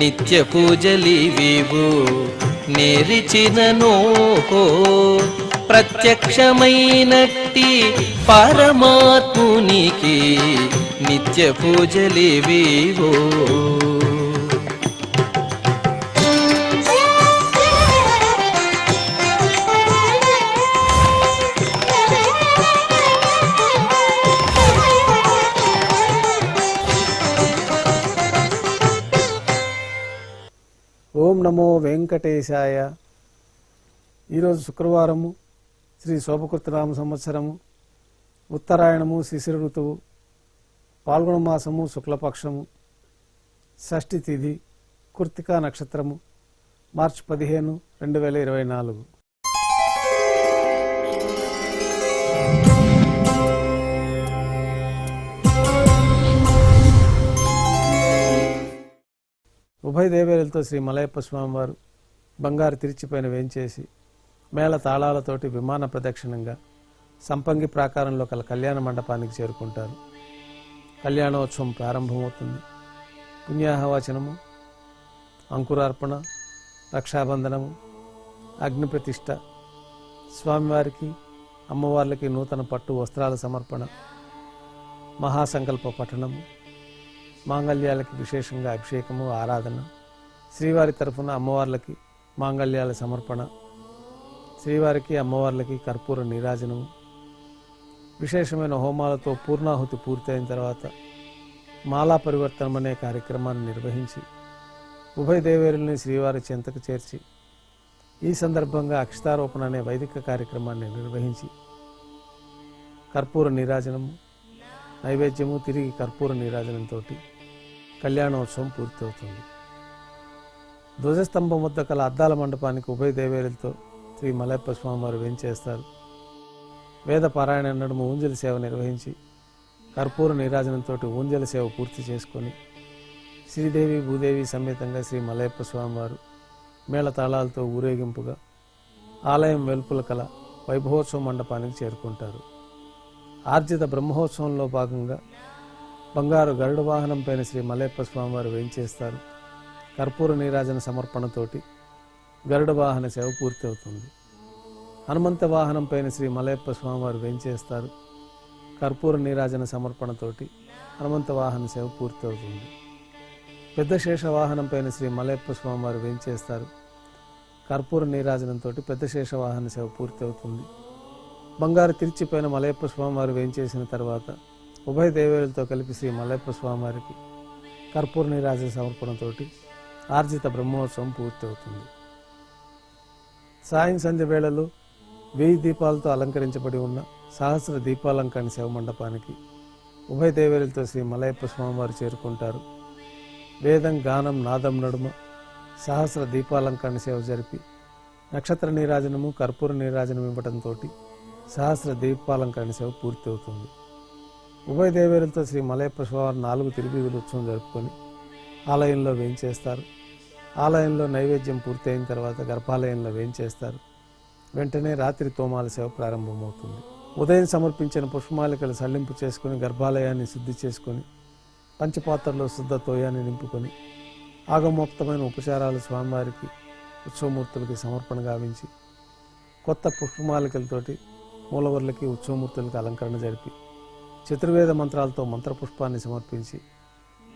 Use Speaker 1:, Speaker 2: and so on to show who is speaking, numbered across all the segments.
Speaker 1: నిత్య పూజలివివు నేరిచిననో ప్రత్యక్షమైనట్టి పరమాత్మునికి నిత్య పూజలివివో.
Speaker 2: ఓం నమో వెంకటేశాయ. ఈరోజు శుక్రవారము, శ్రీ శోభకృతనామ సంవత్సరము, ఉత్తరాయణము, శిశిర ఋతువు, పాల్గొన మాసము, శుక్లపక్షము, షష్ఠి తిథి, కృత్తికా నక్షత్రము, మార్చి 15, 2024. ఉభయ దేవేరులతో శ్రీ మలయప్ప స్వామివారు బంగారు తిరిచిపైన వేంచేసి మేళ తాళాలతోటి విమాన ప్రదక్షిణంగా సంపంగి ప్రాకారంలో కల కళ్యాణ మండపానికి చేరుకుంటారు. కళ్యాణోత్సవం ప్రారంభమవుతుంది. పుణ్యాహవచనము, అంకురార్పణ, రక్షాబంధనము, అగ్నిప్రతిష్ఠ, స్వామివారికి అమ్మవార్లకి నూతన పట్టు వస్త్రాల సమర్పణ, మహాసంకల్ప పఠనము, మాంగళ్యాలకి విశేషంగా అభిషేకము, ఆరాధన, శ్రీవారి తరఫున అమ్మవార్లకి మాంగళ్యాల సమర్పణ, శ్రీవారికి అమ్మవార్లకి కర్పూర నీరాజనము, విశేషమైన హోమాలతో పూర్ణాహుతి పూర్తయిన తర్వాత మాలా పరివర్తనం అనే కార్యక్రమాన్ని నిర్వహించి ఉభయ దేవేరుల్ని శ్రీవారి చెంతకు చేర్చి ఈ సందర్భంగా అక్షతారోపణ అనే వైదిక కార్యక్రమాన్ని నిర్వహించి కర్పూర నీరాజనము, నైవేద్యము, తిరిగి కర్పూర నీరాజనంతో కళ్యాణోత్సవం పూర్తవుతుంది. ధ్వజస్తంభం వద్ద కల అద్దాల మండపానికి ఉభయ దేవేరులతో శ్రీ మలయప్ప స్వామివారు వేంచేస్తారు. వేద పారాయణ నడుమ ఊంజల సేవ నిర్వహించి కర్పూర నీరాజనంతో ఊంజల సేవ పూర్తి చేసుకొని శ్రీదేవి భూదేవి సమేతంగా శ్రీ మలయప్ప స్వామివారు మేళతాళాలతో ఊరేగింపుగా ఆలయం వెలుపుల కల వైభవోత్సవ మండపానికి చేరుకుంటారు. ఆర్జిత బ్రహ్మోత్సవంలో భాగంగా బంగారు గరుడ వాహనం పైన శ్రీ మలయప్ప స్వామివారు వేంచేస్తారు. కర్పూర నీరాజన సమర్పణతోటి గరుడ వాహన సేవ పూర్తి అవుతుంది. హనుమంత వాహనం పైన శ్రీ మలయప్ప స్వామివారు వేంచేస్తారు. కర్పూర నీరాజన సమర్పణతోటి హనుమంత వాహన సేవ పూర్తి అవుతుంది. పెద్ద శేష వాహనం పైన శ్రీ మలయప్ప స్వామివారు వేంచేస్తారు. కర్పూర నీరాజనంతో పెద్ద శేష వాహన సేవ పూర్తి అవుతుంది. బంగారు తిరిచిపైన మలయప్ప స్వామివారు వేంచేసిన తర్వాత ఉభయ దేవేరులతో కలిపి శ్రీ మలయప్ప స్వామివారికి కర్పూర నీరాజన సమర్పణతోటి ఆర్జిత బ్రహ్మోత్సవం పూర్తి అవుతుంది. సాయం సంధ్య వేళలో 1000 దీపాలతో అలంకరించబడి ఉన్న సహస్ర దీపాలంకరణ సేవ మండపానికి ఉభయ దేవేరులతో శ్రీ మలయప్ప స్వామివారు చేరుకుంటారు. వేదం, గానం, నాదం నడుమ సహస్ర దీపాలంకరణ సేవ జరిపి నక్షత్ర నీరాజనము, కర్పూర నీరాజనం ఇవ్వడంతో సహస్ర దీపాలంకరణ సేవ పూర్తి అవుతుంది. ఉభయ దేవేరులతో శ్రీ మలయప్ప స్వామివారు 4 తిరువీధుల ఉత్సవం జరుపుకొని ఆలయంలో వేంచేస్తారు. ఆలయంలో నైవేద్యం పూర్తయిన తర్వాత గర్భాలయంలో వేంచేస్తారు. వెంటనే రాత్రి తోమాల సేవ ప్రారంభమవుతుంది. ఉదయం సమర్పించిన పుష్పమాలికలు సల్లింపు చేసుకుని గర్భాలయాన్ని శుద్ధి చేసుకొని పంచపాత్రలో శుద్ధ తోయాన్ని నింపుకొని ఆగమోక్తమైన ఉపచారాలు స్వామివారికి ఉత్సవమూర్తులకి సమర్పణ గావించి కొత్త పుష్పమాలికలతోటి మూలవర్లకి ఉత్సవమూర్తులకి అలంకరణ జరిపి చతుర్వేద మంత్రాలతో మంత్రపుష్పాన్ని సమర్పించి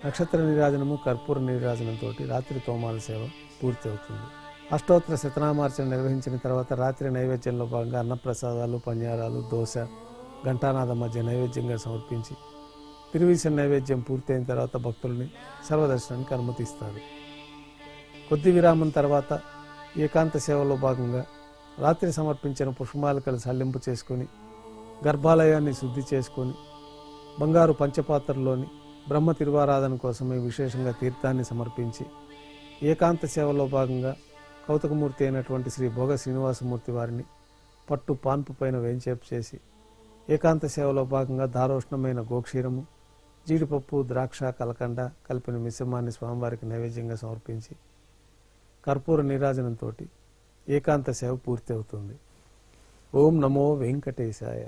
Speaker 2: నక్షత్ర నీరాజనము, కర్పూర నీరాజనంతో రాత్రి తోమాల సేవ పూర్తి అవుతుంది. అష్టోత్తర శతనామార్చన నిర్వహించిన తర్వాత రాత్రి నైవేద్యంలో భాగంగా అన్నప్రసాదాలు, పన్యారాలు, దోశ, ఘంటానాథం మధ్య నైవేద్యంగా సమర్పించి తిరువీసిన నైవేద్యం పూర్తయిన తర్వాత భక్తుల్ని సర్వదర్శనానికి అనుమతిస్తారు. కొద్ది విరామం తర్వాత ఏకాంత సేవలో భాగంగా రాత్రి సమర్పించిన పుష్పమాలికలు సల్లింపు చేసుకొని గర్భాలయాన్ని శుద్ధి చేసుకొని బంగారు పంచపాత్రలోని బ్రహ్మ తిరువారాధన కోసమే విశేషంగా తీర్థాన్ని సమర్పించి ఏకాంత సేవలో భాగంగా కౌతుకమూర్తి అయినటువంటి శ్రీ భోగ శ్రీనివాసమూర్తి వారిని పట్టు పాన్పు పైన వేంచేపు చేసి ఏకాంత సేవలో భాగంగా దారోష్ణమైన గోక్షీరము, జీడిపప్పు, ద్రాక్ష, కలకండ కలిపిన మిశ్రమాన్ని స్వామివారికి నైవేద్యంగా సమర్పించి కర్పూర నీరాజనంతో ఏకాంత సేవ పూర్తి అవుతుంది. ఓం నమో వెంకటేశాయ.